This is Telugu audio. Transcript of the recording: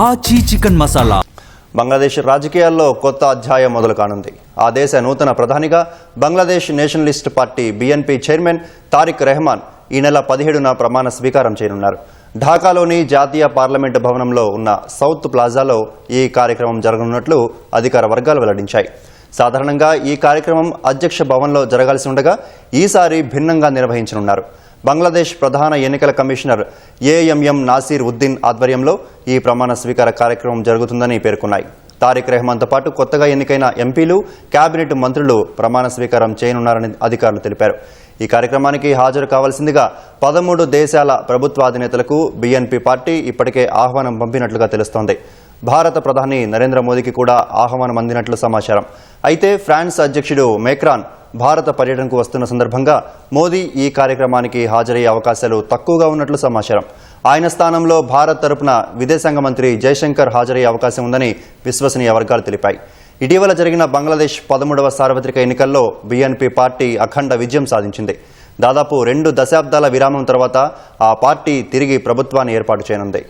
ఆచి చికెన్ మసాలా. బంగ్లాదేశ్ రాజకీయాల్లో కొత్త అధ్యాయం మొదలు కానుంది. ఆ దేశ నూతన ప్రధానిగా Bangladesh nationalist party BNP chairman Tarique Rahman ఈ నెల 17న ప్రమాణ స్వీకారం చేయనున్నారు. ఢాకాలోని జాతీయ పార్లమెంటు భవనంలో ఉన్న సౌత్ ప్లాజాలో ఈ కార్యక్రమం జరగనున్నట్లు అధికార వర్గాలు వెల్లడించాయి. సాధారణంగా ఈ కార్యక్రమం అధ్యక్ష భవన్లో జరగాల్సి ఉండగా ఈసారి భిన్నంగా నిర్వహించనున్నారు. బంగ్లాదేశ్ ప్రధాన ఎన్నికల కమిషనర్ AMM నాసీర్ ఉద్దీన్ ఆధ్వర్యంలో ఈ ప్రమాణ స్వీకార కార్యక్రమం జరుగుతుందని పేర్కొన్నాయి. తారిక్ రెహమాన్తో పాటు కొత్తగా ఎన్నికైన ఎంపీలు, కేబినెట్ మంత్రులు ప్రమాణ స్వీకారం చేయనున్నారని అధికారులు తెలిపారు. ఈ కార్యక్రమానికి హాజరు కావాల్సిందిగా 13 దేశాల ప్రభుత్వాధినేతలకు BNP పార్టీ ఇప్పటికే ఆహ్వానం పంపినట్లుగా తెలుస్తోంది. భారత ప్రధాని నరేంద్ర మోదీకి కూడా ఆహ్వానం అందినట్లు సమాచారం. అయితే ఫ్రాన్స్ అధ్యక్షుడు మేక్రాన్ భారత పర్యటనకు వస్తున్న సందర్భంగా మోదీ ఈ కార్యక్రమానికి హాజరయ్యే అవకాశాలు తక్కువగా ఉన్నట్లు సమాచారం. ఆయన స్థానంలో భారత్ తరపున విదేశాంగ మంత్రి జయశంకర్ హాజరయ్యే అవకాశం ఉందని విశ్వసనీయ వర్గాలు తెలిపాయి. ఇటీవల జరిగిన బంగ్లాదేశ్ 13వ సార్వత్రిక ఎన్నికల్లో BNP పార్టీ అఖండ విజయం సాధించింది. దాదాపు 2 దశాబ్దాల విరామం తర్వాత ఆ పార్టీ తిరిగి ప్రభుత్వాన్ని ఏర్పాటు చేయనుంది.